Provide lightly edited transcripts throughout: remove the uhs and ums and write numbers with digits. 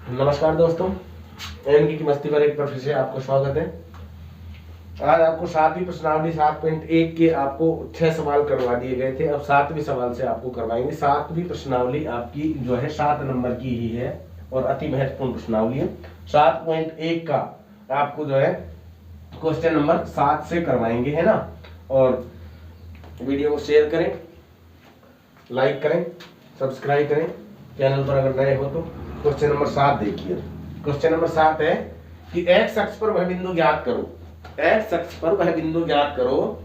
नमस्कार दोस्तों, एम की मस्ती पर एक बार फिर से आपको स्वागत है। आज आपको सातवीं प्रश्नावली 7.1 के आपको 6 सवाल करवा दिए गए थे। अब 7वें सवाल से आपको करवाएंगे। 7वीं प्रश्नावली आपकी जो है 7 नंबर की ही है और अति महत्वपूर्ण प्रश्नावली है। 7.1 का आपको जो है क्वेश्चन नंबर 7 से करवाएंगे, है ना। और वीडियो को शेयर करें, लाइक करें, सब्सक्राइब करें चैनल पर अगर नए हो तो। क्वेश्चन नंबर 7 देखिए। क्वेश्चन नंबर 7 है कि एक्स अक्ष पर वह बिंदु ज्ञात करो। एक्स अक्ष पर वह बिंदु ज्ञात करो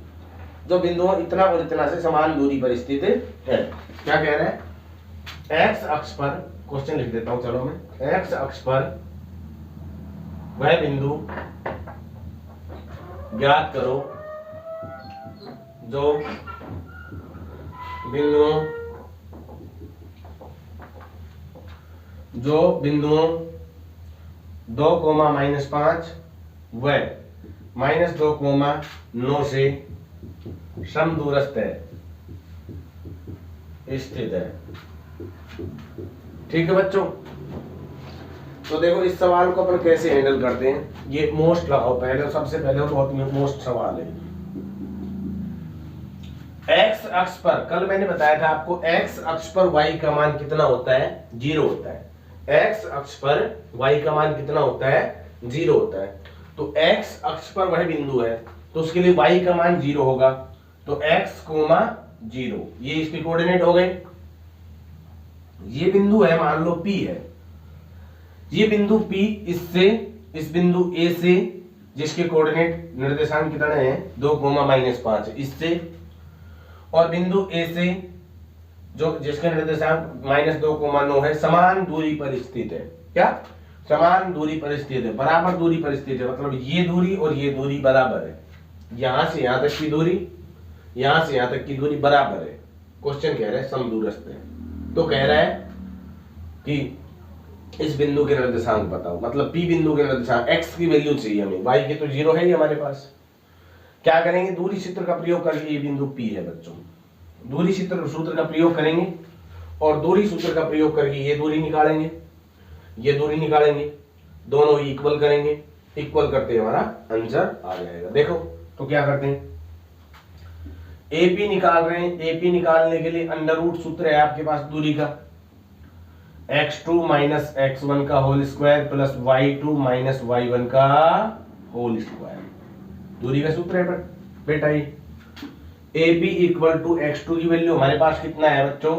जो बिंदुओं इतना और इतना से समान दूरी पर स्थित है। क्या कह रहा है? एक्स अक्ष पर, क्वेश्चन लिख देता हूं चलो मैं। एक्स अक्ष पर वह बिंदु ज्ञात करो जो बिंदुओं 2,-5 व -2,9 से समदूरस्थ स्थित है। ठीक है बच्चों, तो देखो इस सवाल को अपन कैसे हैंडल करते हैं। ये मोस्ट लगाओ पहले, सबसे पहले बहुत मोस्ट सवाल है। एक्स अक्ष पर, कल मैंने बताया था आपको, एक्स अक्ष पर y का मान कितना होता है? 0 होता है। एक्स अक्ष पर y का मान कितना होता है? 0 होता है। तो x अक्ष पर वह बिंदु है तो उसके लिए y का मान 0 होगा। तो x, 0 ये इसके कोऑर्डिनेट हो गए। ये बिंदु है, मान लो P है। ये बिंदु P इससे, इस बिंदु A से जिसके कोऑर्डिनेट निर्देशांक कितने हैं? 2,-5 इससे, और बिंदु A से जो जिसका निर्देशांक -2,9 है, समान दूरी पर स्थित है। क्या? समान दूरी पर स्थित है, बराबर दूरी पर स्थित है। मतलब ये दूरी और ये दूरी बराबर है। यहां से यहां तक की दूरी, यहां से यहां तक की दूरी बराबर है। क्वेश्चन कह रहा है समदूरस्थ है। तो कह रहा है कि इस बिंदु के निर्देशांक बताओ। मतलब P बिंदु के निर्देशांक, x की वैल्यू चाहिए हमें, y के तो 0 है ही हमारे पास। क्या करेंगे? दूरी सूत्र का प्रयोग करके, ये बिंदु P है बच्चों, दूरी सूत्र का प्रयोग करेंगे और दूरी सूत्र का प्रयोग करके ये दूरी निकालेंगे, ये दूरी निकालेंगे, दोनों इक्वल करेंगे। इक्वल करते हमारा आंसर आ जाएगा। देखो तो क्या करते हैं, AP निकाल रहे हैं। AP निकालने के लिए अंडर रूट सूत्र है आपके पास दूरी का, x2 - x1 का whole square plus y2 - y1 का होल स्क्वायर। दूरी का सूत्र है बेटा ये। AB = x2 की वैल्यू हमारे पास कितना है बच्चों?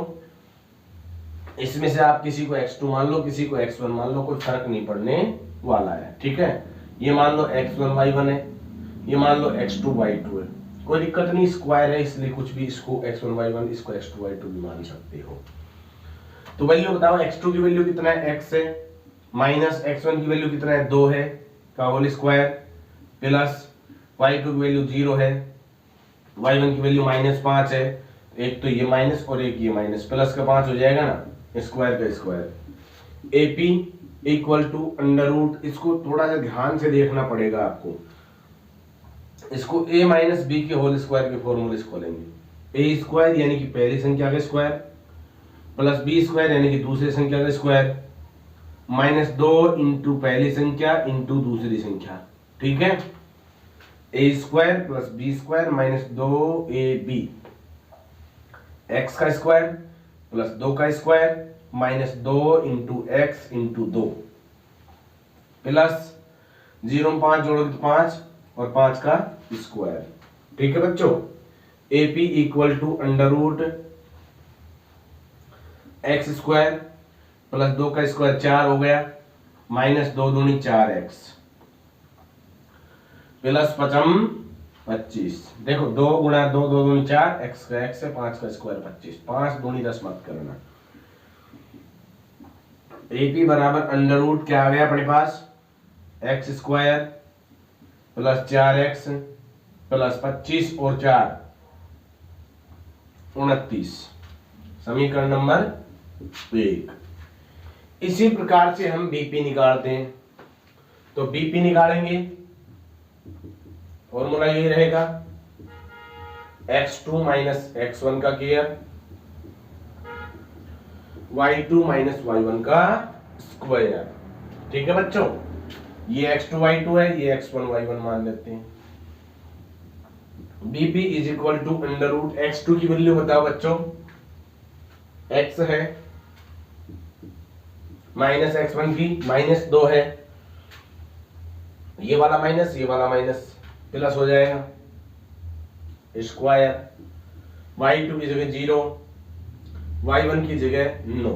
इसमें से आप किसी को x2 मान लो, किसी को x1 मान लो, कोई फर्क नहीं पड़ने वाला है। ठीक है, ये मान लो x1 y1 है, ये मान लो x2 y2 है, कोई दिक्कत नहीं, स्क्वायर है इसलिए कुछ भी इसको x1 y1, इसको x2 y2 भी मान सकते हो। तो वैल्यू बताओ, x2 की वैल्यू कितना है? x है, माइनस x1 की वैल्यू कितना है? 2 है का होल स्क्वायर, प्लस y2 की वैल्यू 0 है, y1 की वैल्यू -5 है। एक तो ये माइनस और एक ये माइनस, प्लस का 5 हो जाएगा ना, स्क्वायर का स्क्वायर। AP = अंडर रूट, इसको थोड़ा सा ध्यान से देखना पड़ेगा आपको। इसको A - B के होल स्क्वायर के फॉर्मूले से खोलेंगे। A² यानी कि पहली संख्या का स्क्वायर, प्लस B² यानी कि दूसरी संख्या का स्क्वायर, -2 इंटू पहली संख्या इंटू दूसरी संख्या। ठीक है, A² + B² - 2AB, x का स्क्वायर प्लस 2 का square -2 into x into 2 plus 0 में 5 जोड़ोगे तो 5 और 5 का स्क्वायर। ठीक है बच्चों, AP = under root x² plus 2 का स्क्वायर 4 हो गया, -2 दूनी 4x प्लस 5 25। देखो 2 × 2 2 दूनी 4, x का x है, 5 का स्क्वायर 25, 5 दूनी 10 मत करना। AP बराबर अंडर रूट क्या आ गया अपने पास? x² प्लस 4x प्लस 25 और 4 29, समीकरण नंबर 1। इसी प्रकार से हम BP निकालते हैं। तो BP निकालेंगे, फॉर्मूला यही रहेगा, x2 - x1 का केयर y2 - y1 का स्क्वायर ठीक है बच्चों, ये x2 y2 है, ये x1 y1 मान लेते हैं। BP is equal to under root x2 की वैल्यू बताओ बच्चों, x है माइनस x1 की -2 है, ये वाला माइनस प्लस हो जाएगा स्क्वायर, y2 की जगह 0, y1 की जगह 9,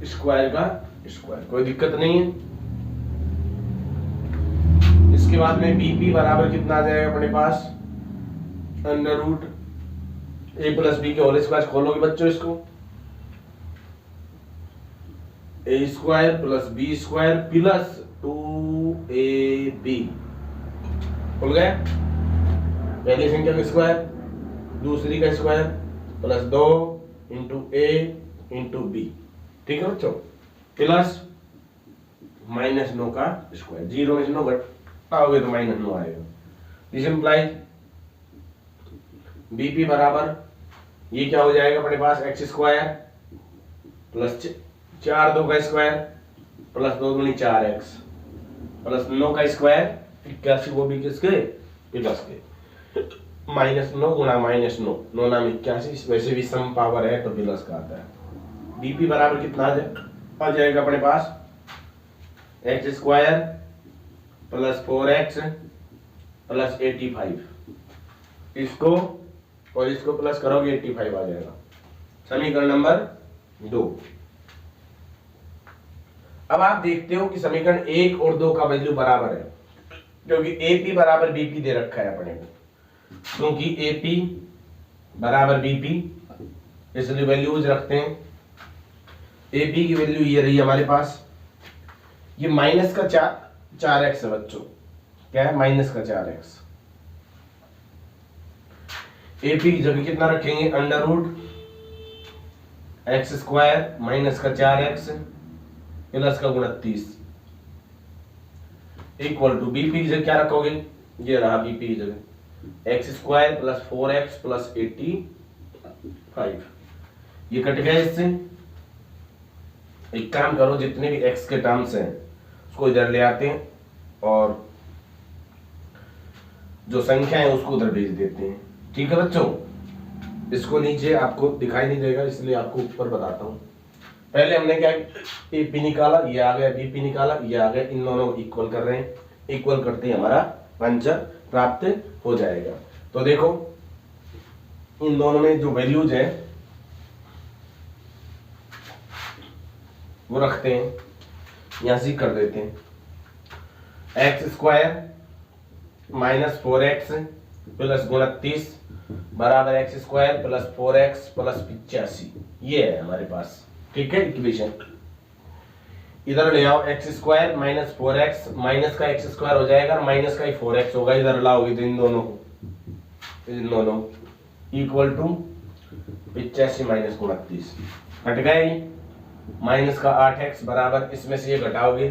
स्क्वायर का स्क्वायर, कोई दिक्कत नहीं है। इसके बाद में BP बराबर कितना आ जाएगा अपने पास, under root a plus B के होल स्क्वायर, खोलोगे बच्चों इसको, a square plus B square plus 2ab, खुल गया, पहली संख्या का स्क्वायर दूसरी का square plus 2 into a into B, ठीक है बच्चों, प्लस -9 का स्क्वायर, 0 में से 9 घटाओगे तो -9 आएगा। दिस इंप्लाइज BP बराबर ये क्या हो जाएगा अपने पास, एक्स स्क्वायर प्लस 4 2 का स्क्वायर प्लस 2 दूनी 4x प्लस 9 का स्क्वायर 81, वो भी किसके प्लस के, -9 गुणा -9, 9 नाम 81, वैसे भी सम पावर है तो प्लस का आता है। BP बराबर कितना आ जाएगा अपने पास, X square plus 4x plus 85, इसको और इसको प्लस करोगे 85 आ जाएगा। समीकरण नंबर 2। अब आप देखते हो कि समीकरण 1 और 2 का वैल्यू बराबर है, क्योंकि AP बराबर BP दे रखा है अपने को, क्योंकि AP बराबर BP, इसलिए वैल्यूज रखते हैं। AP की वैल्यू ये रही हमारे पास, ये माइनस का 4x है बच्चों, क्या है माइनस का 4x। AP की जगह कितना रखेंगे, under root x square minus का 4x प्लस का 29 इक्वल टू BP की जगह क्या रखोगे, ये रहा BP की जगह x square plus 4x plus 85, ये कट गया इससे। एक काम करो, जितने भी x के टर्म्स हैं उसको इधर ले आते हैं और जो संख्या है उसको उधर भेज देते हैं, ठीक है बच्चों। इसको नीचे आपको दिखाई नहीं देगा इसलिए आपको ऊपर बताता हूं। पहले हमने क्या AP निकाला, ये आ गया, BP निकाला, ये आ गया, इन दोनों को इक्वल कर रहे हैं, इक्वल करते ही हमारा आंसर प्राप्त हो जाएगा। तो देखो इन दोनों में जो वैल्यूज है वो रखते हैं, यहां से कर देते हैं, x square minus 4x plus 29 बराबर x square plus 4x plus 85, ये है हमारे पास, ठीक है इक्वेशन। इधर ले आओ, x square minus 4x, minus का एक्स स्क्वायर हो जाएगा, माइनस का ही 4x होगा, इधर लाओगे तो इन दोनों इक्वल टू 85 माइनस 29 हट गए, माइनस का 8x बराबर, इसमें से ये घटाओगे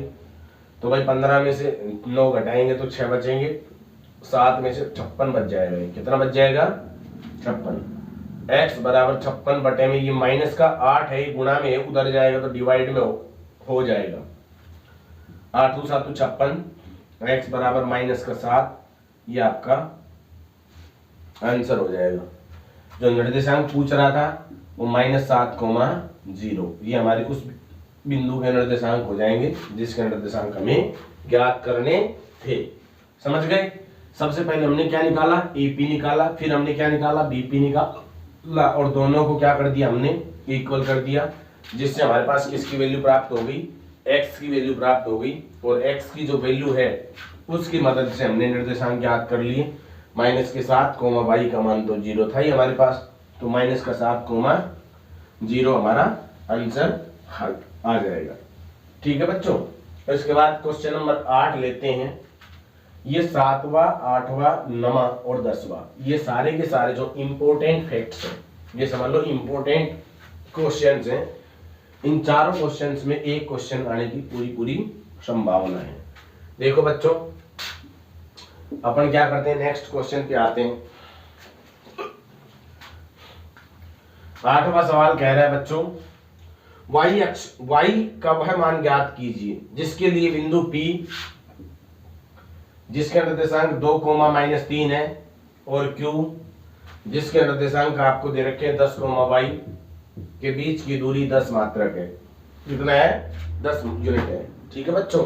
तो भाई 15 में से 9 घटाएंगे तो 6 बचेंगे, 7 में से 56 बच जाएगा, कितना बच जाएगा 56, x बराबर 56 बटे में ये माइनस का 8 है, गुणा में उधर जाएगा तो डिवाइड में हो जाएगा, 8 2 7 56, x बराबर माइनस का 7, ये आपका आंसर हो जाएगा। जो निर्देशांक पूछ रहा था वो -7,0, ये हमारे उस बिंदु के निर्देशांक हो जाएंगे जिसके निर्देशांक हमें ज्ञात करने थे, समझ गए। सबसे पहले हमने क्या निकाला, AP निकाला, फिर हमने क्या निकाला, BP निकाला, और दोनों को क्या कर दिया हमने इक्वल कर दिया, जिससे हमारे पास किसकी वैल्यू प्राप्त हो गई, x की वैल्यू प्राप्त हो गई, और x की जो वैल्यू है उसकी मदद से हमने निर्देशांक ज्ञात कर लिए। माइनस के 7, y का मान तो 0 था ही हमारे पास, तो माइनस का 7, 0 हमारा आंसर आ जाएगा, ठीक है बच्चों। इसके बाद क्वेश्चन नंबर 8 लेते हैं। ये 7वां, 8वां, 9वां और 10वां, ये सारे के सारे जो इंपॉर्टेंट फैक्ट्स हैं, ये समझ लो इंपॉर्टेंट क्वेश्चंस हैं। इन चारों क्वेश्चंस में एक क्वेश्चन आने की पूरी संभावना है। देखो बच्चों, अपन क्या करते हैं, नेक्स्ट क्वेश्चन पे आते हैं। 8वां सवाल कह रहा है बच्चों, y अक्ष y का वह मान ज्ञात कीजिए जिसके लिए बिंदु P जिसके निर्देशांक 2, -3 है और Q जिसके निर्देशांक आपको दे रखे हैं 10, y के बीच की दूरी 10 मात्रक है। कितना है? 10 यूनिट है। ठीक है बच्चों,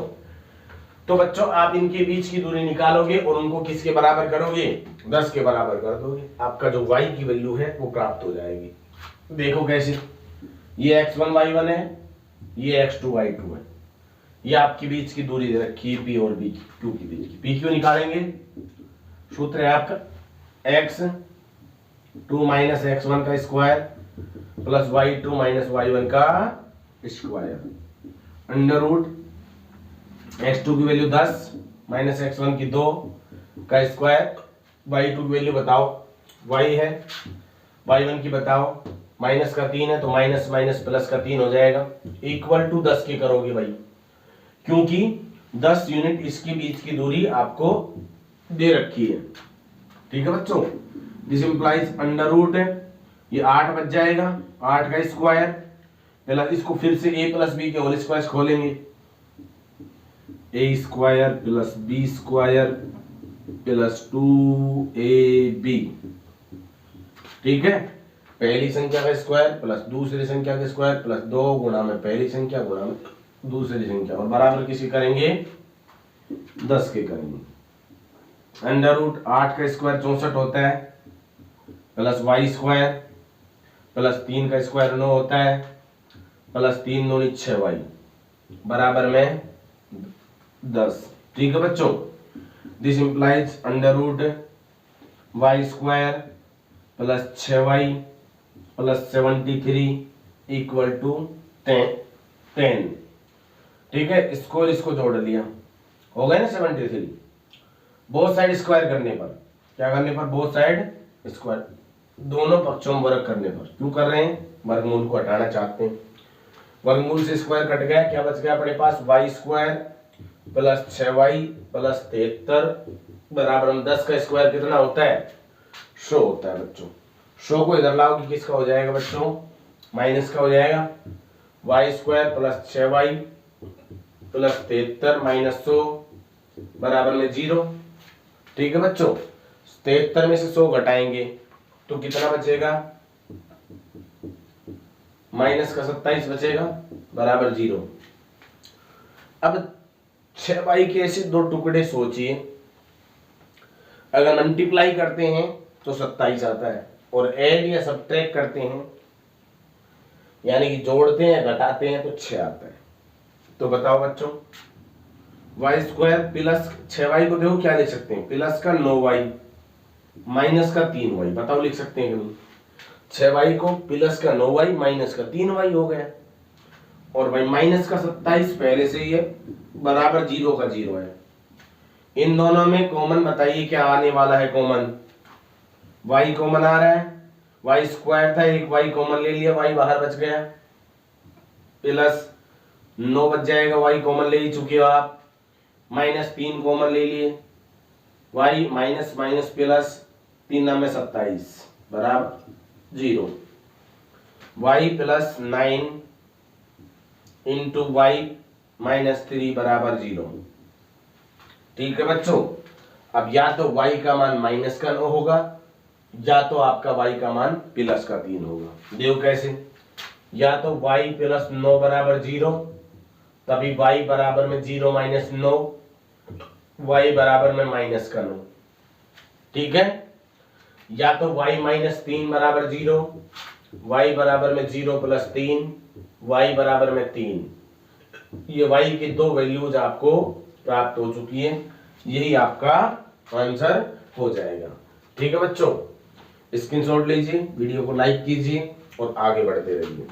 तो बच्चों आप इनके बीच की दूरी निकालोगे और उनको किसके बराबर करोगे? 10 के बराबर कर दोगे, आपका जो y की वैल्यू है वो प्राप्त हो जाएगी। देखो कैसे, ये x1 y1 है, ये x2 y2 है, ये आपके बीच की दूरी दे रखी है p और b की, q के बीच की। p क्यों निकालेंगे? सूत्र है आपका x2 माइनस x1 का square plus y2 minus y1 का स्क्वायर अंडर रूट x2 की वैल्यू 10 माइनस x1 की 2 का स्क्वायर, y2 की वैल्यू बताओ, y है, y1 की बताओ, माइनस का 3 है तो माइनस माइनस प्लस का 3 हो जाएगा, इक्वल टू 10 के करोगे भाई, क्योंकि 10 यूनिट इसके बीच की दूरी आपको दे रखी है। ठीक है बच्चों, दिस इंप्लाइज अंडर रूट है, ये 8 बच जाएगा, 8 का स्क्वायर प्लस इसको फिर से a प्लस बी के होल स्क्वायर खोलेंगे, a square plus B square plus 2ab। ठीक है, पहली संख्या का स्क्वायर प्लस दूसरी संख्या का स्क्वायर प्लस 2 गुणा में पहली संख्या गुणा में दूसरी संख्या और बराबर किसी करेंगे? 10 के करेंगे। अंडर रूट 8 का स्क्वायर 64 होता है प्लस y स्क्वायर प्लस 3 का स्क्वायर 9 होता है प्लस 3 दूनी 6y बराबर में 10। ठीक है बच्चों, this implies under root y square plus 6y plus 73 equal to 10। ठीक है, इसको जोड़ लिया, हो गया ना 73। बोथ साइड स्क्वायर करने पर, क्या करने पर? बोथ साइड स्क्वायर, दोनों पक्षों में वर्ग करने पर। क्यों कर रहे हैं? वर्गमूल को हटाना चाहते हैं। वर्गमूल से स्क्वायर कट गया, क्या बच गया अपने पास? y square plus 6y plus 73 बराबर में 10 का स्क्वायर कितना होता है? 100 होता है बच्चों। 100 को इधर लाओगे किसका हो जाएगा बच्चों? माइनस का हो जाएगा, y square plus 6y plus 73 minus 100 बराबर में 0। ठीक है बच्चों, 73 में से 100 घटाएंगे तो कितना बचेगा? माइनस का 27 बचेगा बराबर 0। अब 6y के ऐसे दो टुकड़े सोचिए, अगर मल्टीप्लाई करते हैं तो 27 आता है और ऐड या सब्ट्रैक्ट करते हैं यानी कि जोड़ते हैं घटाते हैं तो 6 आता है। तो बताओ बच्चों, y स्क्वायर प्लस 6y को देखो क्या लिख सकते हैं? प्लस का 9y माइनस का 3y, बताओ लिख सकते हैं कि नहीं? 6y को प्लस का 9y माइनस का 3y हो गया और भाई माइनस का 27 पहले से ही है बराबर 0 का 0 है। इन दोनों में कॉमन बताइए क्या आने वाला है? कॉमन y कॉमन आ रहा है, y स्क्वायर था, एक y कॉमन ले लिया, y बाहर बच गया, प्लस 9 बच जाएगा, y कॉमन ले ही चुके हो आप, माइनस 3 कॉमन ले लिए, y माइनस माइनस प्लस 3 में 27 बराबर 0, y plus 9 into y minus 3 बराबर 0। ठीक है बच्चों, अब या तो y का मान माइनस का 9 होगा या तो आपका y का मान प्लस का 3 होगा। देखो कैसे, या तो y प्लस 9 बराबर 0, तभी y बराबर में 0 माइनस 9, y बराबर में माइनस का 9। ठीक है, या तो y माइनस 3 बराबर 0, y बराबर में 0 प्लस 3, y बराबर में 3। ये y की दो वैल्यूज आपको प्राप्त हो चुकी है, यही आपका आंसर हो जाएगा। ठीक है बच्चों, स्क्रीनशॉट लीजिए, वीडियो को लाइक कीजिए और आगे बढ़ते रहिए।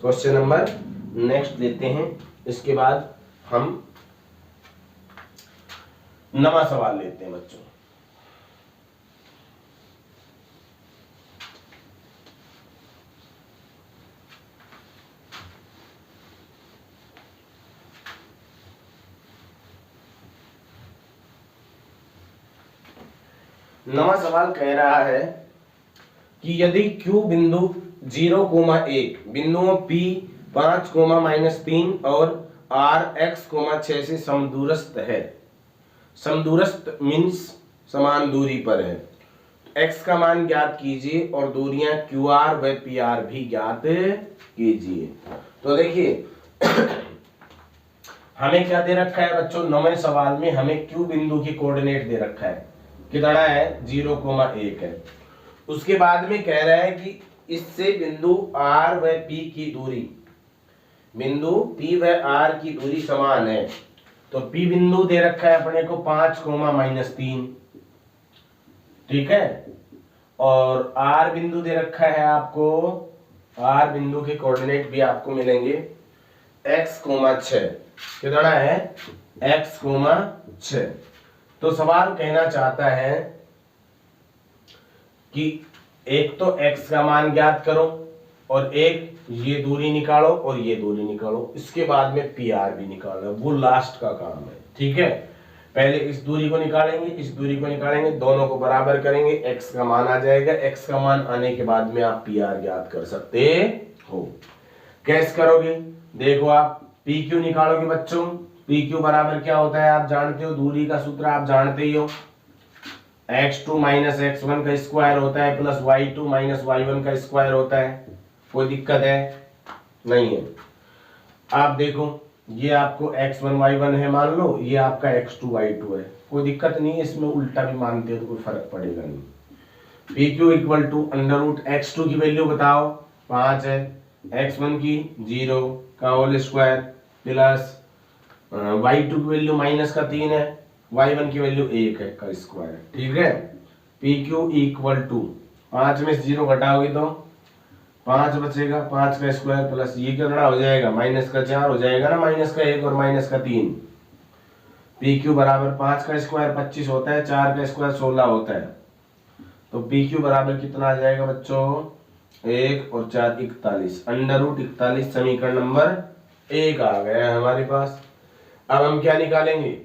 क्वेश्चन नंबर नेक्स्ट लेते हैं, इसके बाद हम नवा सवाल लेते हैं बच्चों। नवा सवाल कह रहा है कि यदि Q बिंदु 0,1 बिंदुओं P 5, और r x, 6 से समदूरस्थ है। समदूरस्थ मीन्स समान दूरी पर है। x का मान ज्ञात कीजिए और दूरियां QR व PR भी ज्ञात कीजिए। तो देखिए हमें क्या दे रखा है बच्चों, 9वें सवाल में हमें Q बिंदु की कोऑर्डिनेट दे रखा है, कितना है 0,1 है। उसके बाद में कह रहा है कि इससे बिंदु R व P की दूरी, बिंदु P व R की दूरी समान है। तो P बिंदु दे रखा है अपने को 5, ठीक है, और R बिंदु दे रखा है आपको, R बिंदु के कोऑर्डिनेट भी आपको मिलेंगे x, 6, कितना है x, 6। तो सवाल कहना चाहता है कि एक तो x का मान ज्ञात करो और एक ये दूरी निकालो और ये दूरी निकालो, इसके बाद में PR भी निकालना, वो लास्ट का काम है, ठीक है। पहले इस दूरी को निकालेंगे, इस दूरी को निकालेंगे, दोनों को बराबर करेंगे, x का मान आ जाएगा। x का मान आने के बाद में आप PR ज्ञात कर सकते हो। कैसे करोगे, देखो आप PQ निकालोगे बच्चों। PQ बराबर क्या होता है आप जानते हो, दूरी का सूत्र आप जानते ही हो, x2 - x1 का स्क्वायर होता है प्लस y2 - y1 का स्क्वायर होता है। कोई दिक्कत है नहीं है। आप देखो ये आपको x1 y1 है मान लो, ये आपका x2 y2 है, कोई दिक्कत नहीं है, इसमें उल्टा भी मानते हो तो कोई फर्क पड़ेगा नहीं। PQ इक्वल टू √x2 की वैल्यू बताओ 5 है, x1 की 0 का होल स्क्वायर प्लस y2 की वैल्यू -3 है, y1 की वैल्यू 1 है का स्क्वायर, ठीक है। PQ इक्वल टू 5 में 0 घटाओगे तो 5 बचेगा, 5 का स्क्वायर प्लस ये कितना हो जाएगा -4 हो जाएगा ना, -1 और -3। PQ बराबर 5 का स्क्वायर 25 होता है, 4 का स्क्वायर 16 होता है। तो PQ बराबर कितना आ जाएगा बच्चों, 1 और 4 41, √41 समीकरण नंबर 1 आ गया है हमारे पास। अब हम क्या निकालेंगे,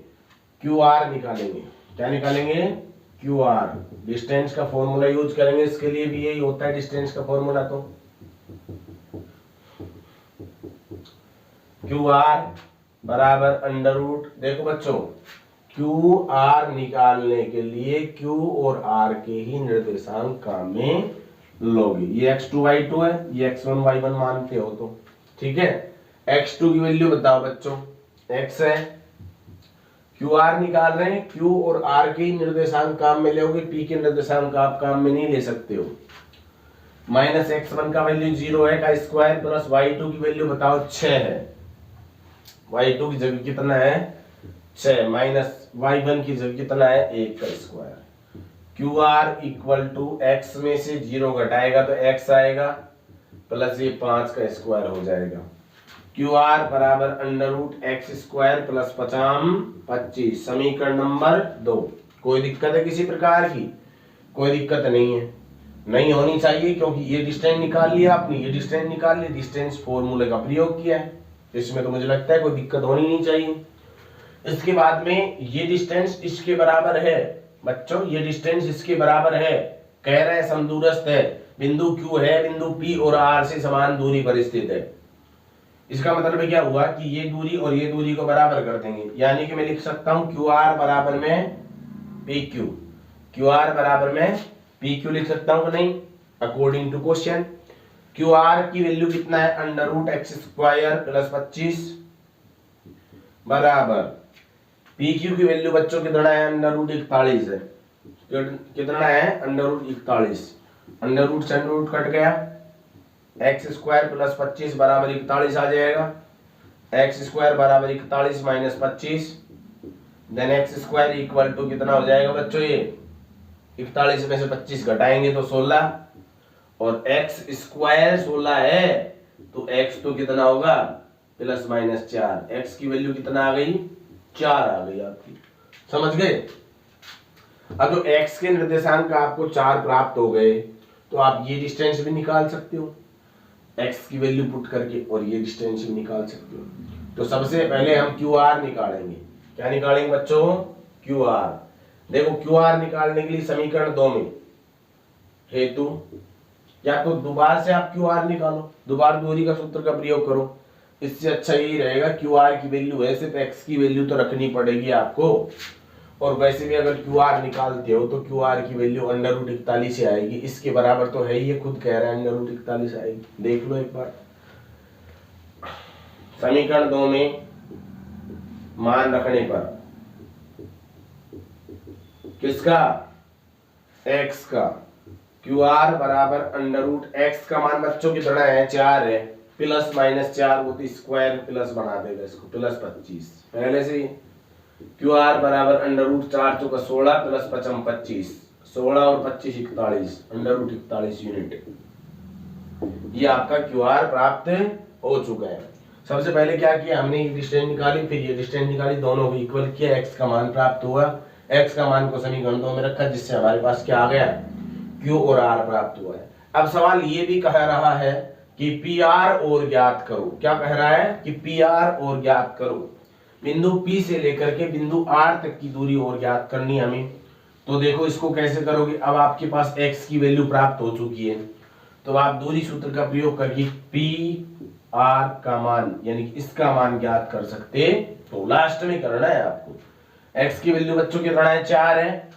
QR निकालेंगे। क्या निकालेंगे, QR। डिस्टेंस का फॉर्मूला यूज करेंगे, इसके लिए भी यही होता है डिस्टेंस का फॉर्मूला। तो QR बराबर देखो बच्चों, QR निकालने के लिए Q और R के ही निर्देशांक काम में लोगे। ये x2 y2 है, ये x1 y1 मानते हो तो ठीक है। x2 की वैल्यू बताओ बच्चों, x है, QR निकाल रहे हैं, Q और R के ही निर्देशांक काम में लोगे, P के निर्देशांक आप काम में नहीं ले सकते हो। -x1 का वैल्यू 0 है का स्क्वायर प्लस y2 की वैल्यू बताओ 6 है, y2 की जगह कितना है 6, माइनस y1 की जगह कितना है 1 का square. QR equal to x में से 0 घटाएगा तो x आएगा प्लस ये 5 का स्क्वायर हो जाएगा। QR बराबर √x² प्लस 25 समीकरण नंबर 2। कोई दिक्कत है किसी प्रकार की, कोई दिक्कत नहीं है, नहीं होनी चाहिए, क्योंकि ये डिस्टेंस निकाल लिया आपने, ये डिस्टेंस निकाल लिया, डिस्टेंस फॉर्मूले का प्रयोग किया है, इसमें तो मुझे लगता है कोई दिक्कत होनी नहीं चाहिए। इसके बाद में ये डिस्टेंस इसके बराबर है बच्चों, ये डिस्टेंस इसके बराबर है, कह रहे हैं समदूरस्थ है, बिंदु Q है, बिंदु P और R से समान दूरी पर स्थित है। इसका मतलब क्या हुआ कि ये दूरी और ये दूरी को बराबर कर देंगे, यानी कि मैं लिख सकता हूं QR बराबर में PQ, QR बराबर में PQ लिख सकता हूं कि नहीं, अकॉर्डिंग टू क्वेश्चन। QR की वैल्यू कितना है √x² प्लस 25 बराबर PQ की वैल्यू बच्चों कितना है √41 है, कितना है √41, अंडर से √ कट गया, x² प्लस 25 बराबर 41 आ जाएगा, x² बराबर 41 minus 25, then x² equal to कितना हो जाएगा बच्चों, ये 41 में से 25 घटाएंगे तो 16, और x² 16 है तो x तो कितना होगा +-4, x की वैल्यू कितना आ गई 4 आ गई आपकी, समझ गए। अब जो x के निर्देशांक का आपको 4 प्राप्त हो गए तो आप ये डिस्टेंस भी निकाल सकते हो x की वैल्यू पुट करके, और ये डिस्टेंस भी निकाल सकते हो। तो सबसे पहले हम QR निकालेंगे। क्या निकालेंगे बच्चों, QR। देखो QR निकालने के लिए समीकरण 2 में हेतु या तो दोबारा से आप क्यू आर निकालो, दोबारा दूरी का सूत्र का प्रयोग करो, इससे अच्छा यही रहेगा। क्यू आर की वैल्यू है, सिर्फ एक्स की वैल्यू तो रखनी पड़ेगी आपको, और वैसे भी अगर क्यू आर निकालते हो तो क्यू आर की वैल्यू √41 आएगी, इसके बराबर तो है ही, ये खुद कह रहा है √41 आएगी। देख लो एक बार समीकरण 2 में मान रखने पर किसका, x का, क्यू आर बराबर √x का मान बच्चों की तरह है 4 है, प्लस माइनस 4 वो तो स्क्वायर प्लस बना देगा इसको, प्लस 25 पहले से ही। क्यू आर बराबर √4 चौका 16 प्लस 5 25, 16 और 25 41, √41 यूनिट। ये आपका क्यू आर प्राप्त हो चुका है। सबसे पहले क्या किया हमने, ये डिस्टेंस निकाली, फिर ये डिस्टेंस निकाली, दोनों को इक्वल किया, x का मान प्राप्त हुआ, x का मान को समीकरण 2 में रखा, जिससे हमारे पास क्या आ गया, q और r प्राप्त हुआ है। अब सवाल ये भी कह रहा है कि pr और ज्ञात करो, क्या कह रहा है कि pr और ज्ञात करो, बिंदु P से लेकर के बिंदु R तक की दूरी और ज्ञात करनी हमें। तो देखो इसको कैसे करोगे, अब आपके पास x की वैल्यू प्राप्त हो चुकी है, तो आप दूरी सूत्र का प्रयोग करके pr का मान यानी कि इसका मान ज्ञात कर सकते। तो लास्ट में करना है आपको, x की वैल्यू बच्चों की तरह 4 है,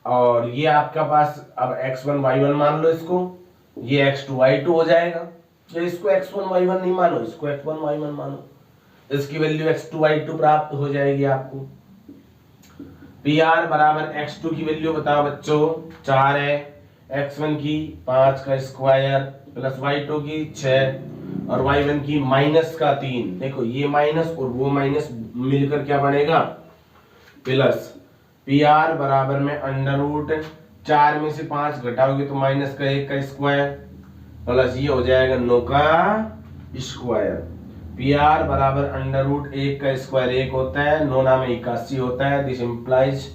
और ये आपका पास अब x1 y1 मान लो इसको, ये x2 y2 हो जाएगा, या इसको x1 y1 नहीं मानो, इसको x1 y1 मानो, इसकी वैल्यू x2 y2 प्राप्त हो जाएगी आपको। pr बराबर x2 की वैल्यू बताओ बच्चों 4 है, x1 की 5 का स्क्वायर प्लस y2 की 6 और y1 की -3। देखो ये माइनस और वो माइनस मिलकर क्या बनेगा, प्लस। pr बराबर में √4 में से 5 घटाओगे तो -1 का स्क्वायर प्लस ये हो जाएगा 9 का स्क्वायर। pr बराबर √1 का स्क्वायर 1 होता है, 9 नाम 81 होता है, दिस इंप्लाइज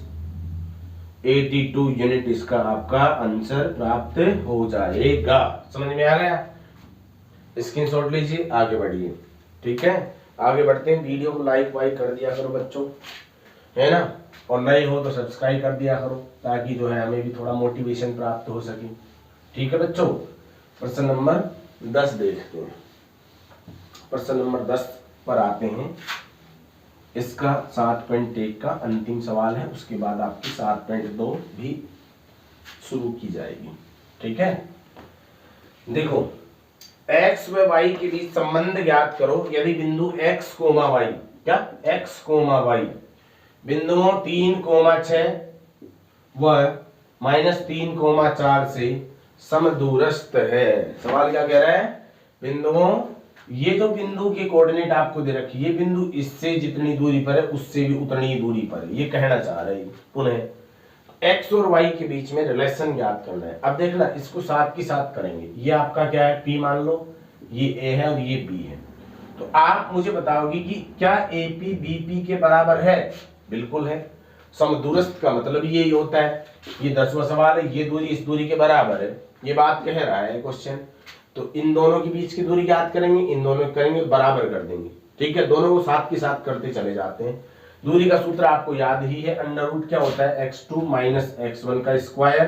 82 यूनिट इसका आपका आंसर प्राप्त हो जाएगा। समझ में आ गया, स्क्रीनशॉट लीजिए, आगे बढ़िए। ठीक है, आगे बढ़ते हैं, वीडियो को लाइक वाइक कर दिया करो बच्चों, है ना, और नए हो तो सब्सक्राइब कर दिया करो, ताकि जो है हमें भी थोड़ा मोटिवेशन प्राप्त हो सके। ठीक है बच्चों, प्रश्न नंबर 10 देखते हैं। प्रश्न नंबर 10 पर आते हैं, इसका 7.1 का अंतिम सवाल है, उसके बाद आपकी 7.2 भी शुरू की जाएगी। ठीक है, देखो x व y के बीच संबंध ज्ञात करो यदि बिंदु x, y, क्या x, y बिंदुओं 3, 6 व -3, 4 से समदूरस्थ है। सवाल क्या कह रहा है, बिंदुओं, ये जो बिंदु के कोऑर्डिनेट आपको दे रखी है, बिंदु इससे जितनी दूरी पर है उससे भी उतनी ही दूरी पर है, ये कहना चाह रहे हैं। पुनः x और y के बीच में रिलेशन ज्ञात करना है। अब देखना इसको साथ के साथ करेंगे, ये आपका क्या है, p मान लो, ये a है और ये b है, तो आप मुझे बताओगे कि क्या AP BP के बराबर है। बिल्कुल है, समदूरस्थ का मतलब यही होता है, ये 10वां सवाल है, ये दूरी इस दूरी के बराबर है, ये बात कह रहा है क्वेश्चन। तो इन दोनों के बीच की दूरी ज्ञात करेंगे, इन दोनों करेंगे बराबर कर देंगे। ठीक है, दोनों को साथ के साथ करते चले जाते हैं। दूरी का सूत्र आपको याद ही है, √ क्या होता है, x2 - x1 का स्क्वायर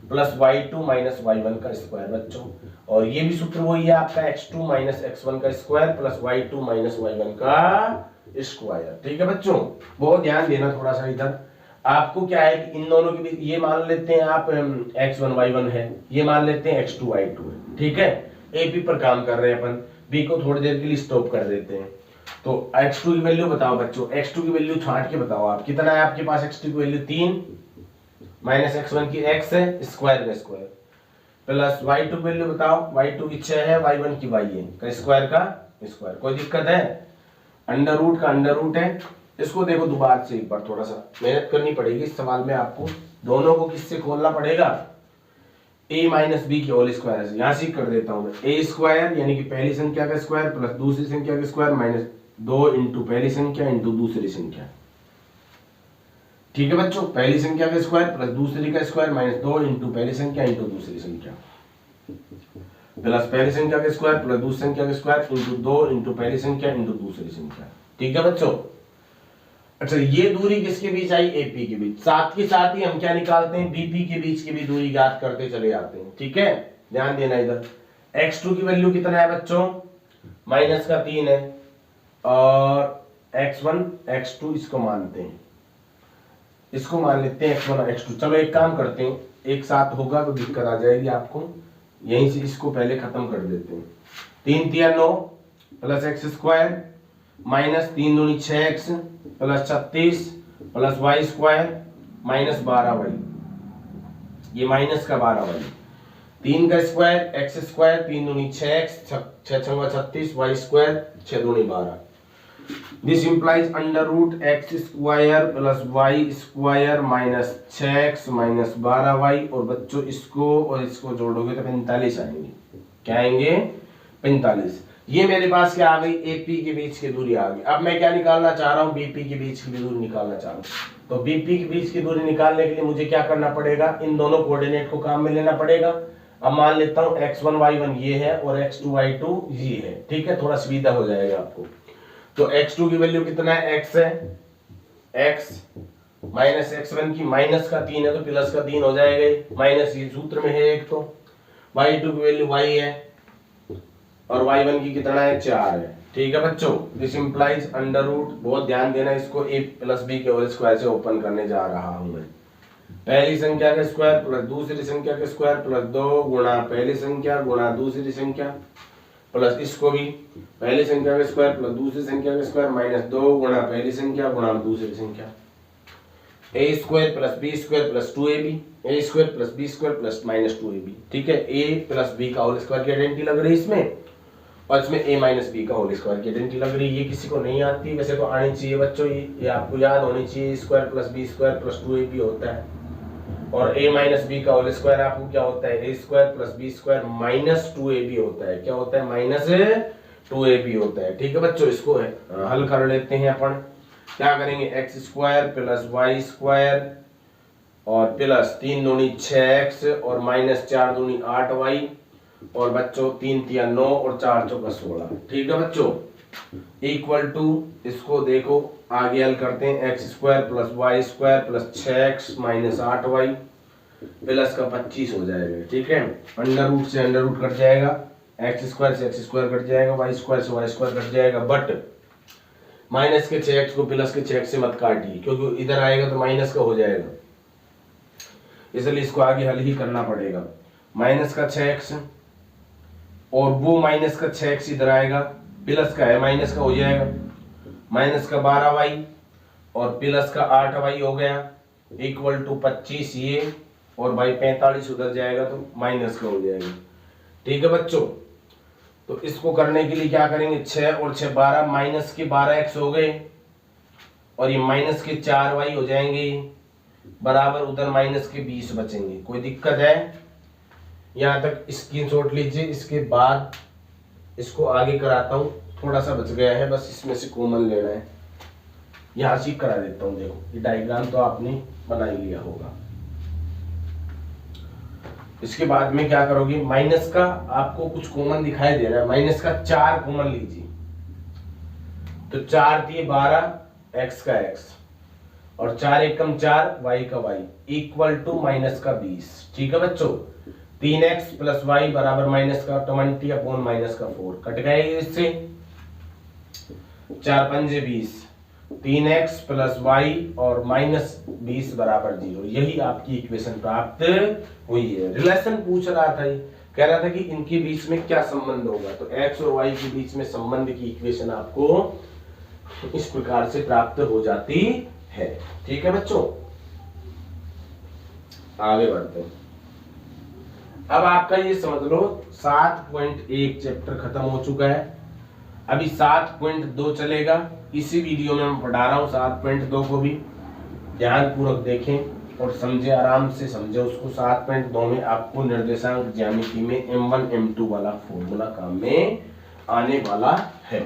प्लस y2 - y1 का स्क्वायर बच्चों, और ये भी सूत्र वही है आपका, x2 - x1 का स्क्वायर प्लस y2 - y1 का स्क्वायर। ठीक है बच्चों, बहुत ध्यान देना थोड़ा सा इधर। आपको क्या है कि इन दोनों के बीच ये मान लेते हैं आप x1 y1 है, ये मान लेते हैं x2 y2 है। ठीक है, AP पर काम कर रहे हैं अपन, B को थोड़ी देर के लिए स्टॉप कर देते हैं। तो x2 की वैल्यू बताओ बच्चों, x2 की वैल्यू छांट के बताओ आप, कितना है आपके पास x2 की वैल्यू 3 -x1 की x है, स्क्वायर का स्क्वायर, प्लस y2 की वैल्यू बताओ, y2 की 6 है, y1 की y है, का स्क्वायर का स्क्वायर। कोई दिक्कत है, √ का √ है। इसको देखो दोबारा से एक बार, थोड़ा सा मेहनत करनी पड़ेगी इस सवाल में आपको, दोनों को किससे खोलना पड़ेगा, a - b के होल स्क्वायर से। यहां से कर देता हूं मैं, a स्क्वायर यानी कि पहली संख्या का स्क्वायर प्लस दूसरी संख्या का स्क्वायर -2 इंटू पहली संख्या इंटू दूसरी संख्या। ठीक है बच्चों, पहली संख्या का स्क्वायर प्लस दूसरी का स्क्वायर -2 इंटू पहली संख्या इंटू दूसरी संख्या, प्लस पहली संख्या का स्क्वायर प्लस दूसरी संख्या का स्क्वायर इंटू 2 इंटू पहली संख्या इंटू दूसरी संख्या। ठीक है बच्चों, अच्छा ये दूरी किसके बीच आई, AP के बीच। साथ ही हम क्या निकालते हैं, BP के बीच की भी दूरी ज्ञात करते चले जाते हैं। ठीक है, ध्यान देना इधर। x2 की वैल्यू कितना है बच्चों, माइनस का 3 है, और x1 x2 इसको मानते हैं, इसको मान लेते हैं x1 और x2। चलो एक काम करते हैं, एक साथ होगा तो दिक्कत आ जाएगी आपको, यहीं से इसको पहले खत्म कर देते हैं। 3 तिया 9 प्लस एक्स स्क्वायर माइनस 3 दूनी 6x plus 36 plus y square minus 12y, ये माइनस का 12y। 3 का स्क्वायर एक्स स्क्वायर, 3 दूनी 6x 6 छंगा 36 वाई स्क्वायर 6 दूनी 12। This implies under root x square plus y square minus 6x minus 12y। और बच्चों इसको और इसको जोड़ोगे तो 45 आएंगे। क्या आएंगे, 45। ये मेरे पास क्या आ गई, एपी के बीच की दूरी आ गई। अब मैं क्या निकालना चाह रहा हूँ, बीपी के बीच की दूरी निकालना चाह रहा हूँ। तो बीपी के बीच की दूरी निकालने के लिए मुझे क्या करना पड़ेगा, इन दोनों कोऑर्डिनेट को काम में लेना पड़ेगा। अब मान लेता हूँ x1 y1 ये है और x2 y2 ये है, ठीक है, थोड़ा सुविधा हो जाएगा आपको। तो x2 की वैल्यू कितना है, x है, x माइनस x1 की माइनस का 3 है तो प्लस का 3 हो जाएगा, माइनस ये सूत्र में है एक। तो y2 की वैल्यू y है और y1 की कितना है, 4 है, ठीक है बच्चों। दिस इंप्लाइज अंडर रूट, बहुत ध्यान देना, इसको a प्लस b के होल स्क्वायर से ओपन करने जा रहा हूं मैं। पहली संख्या का स्क्वायर प्लस दूसरी संख्या का स्क्वायर प्लस 2 गुणा पहली संख्या गुणा दूसरी संख्या प्लस इसको भी पहली संख्या का स्क्वायर प्लस दूसरी संख्या का स्क्वायर माइनस 2 गुणा पहली संख्या गुणा दूसरी संख्या। A square plus B square plus 2ab, A square plus B square plus minus 2ab, ठीक है। a प्लस b का होल स्क्वायर की आइडेंटिटी लग रही है इसमें, और इसमें a माइनस बी का होल स्क्वायर की आइडेंटिटी लग रही है। ये किसी को नहीं आती, वैसे तो आनी चाहिए बच्चों, ये आपको याद होनी चाहिए। Square plus B square plus 2ab होता है, और a माइनस बी का होल स्क्वायर आपको क्या होता है, a square plus B square minus 2ab होता है। क्या होता है, माइनस 2ab होता है, ठीक है बच्चों। इसको हल कर लेते हैं अपन। क्या करेंगे, x square plus y square और प्लस 3 दूनी 6x और माइनस 4 दूनी 8y, और बच्चों 3 तिया 9 और 4 चौका 16, ठीक है बच्चों। इक्वल टू, इसको देखो आगे हल करते हैं, x square plus y square plus 6x minus 8y plus का 25 हो जाएगा, ठीक है। अंडर रूट से अंडर रूट कट जाएगा, एक्स स्क्वायर से एक्स स्क्वायर कट जाएगा, वाई स्क्वायर से वाई स्क्वायर कट जाएगा। बट माइनस के 6x को प्लस के 6x से मत काटिए, क्योंकि इधर आएगा तो माइनस का हो जाएगा, इसलिए इसको आगे हल ही करना पड़ेगा। माइनस का 6x और वो माइनस का 6x इधर आएगा, प्लस का है माइनस का हो जाएगा, माइनस का 12y और प्लस का 8y हो गया, इक्वल टू 25 ये, और भाई 45 उधर जाएगा तो माइनस का हो जाएगा, ठीक है बच्चों। तो इसको करने के लिए क्या करेंगे, 6 और 6 12, माइनस के 12x हो गए और ये माइनस के 4y हो जाएंगे, बराबर उधर माइनस के 20 बचेंगे। कोई दिक्कत है, यहाँ तक स्क्रीनशॉट लीजिए। इसके बाद इसको आगे कराता हूँ, थोड़ा सा बच गया है, बस इसमें से कॉमन लेना है। यहाँ से करा देता हूँ, देखो ये डायग्राम तो आपने बना ही लिया होगा। इसके बाद में क्या करोगे, माइनस का आपको कुछ कॉमन दिखाई दे रहा है, माइनस का 4 कॉमन लीजिए। तो 4 दिए 12 x का x और 4 एकम 4 y का y इक्वल टू माइनस का 20, ठीक है बच्चों। 3x प्लस वाई बराबर माइनस का 20 अपॉन माइनस का 4, कट गए इससे। 4 पंजे 20, 3x प्लस वाई और माइनस 20 बराबर 0। यही आपकी इक्वेशन प्राप्त हुई है। रिलेशन पूछ रहा था, कह रहा था कि इनके बीच में क्या संबंध होगा, तो x और y के बीच में संबंध की इक्वेशन आपको इस प्रकार से प्राप्त हो जाती है, ठीक है बच्चों। आगे बढ़ते हैं। अब आपका ये समझ लो 7.1 चैप्टर खत्म हो चुका है। अभी 7.2 चलेगा, इसी वीडियो में मैं पढ़ा रहा हूँ 7.2 को भी ध्यान पूर्वक देखें और समझे, आराम से समझे उसको। 7.2 में आपको निर्देशांक ज्यामिति में M1 M2 वाला फॉर्मूला काम में आने वाला है।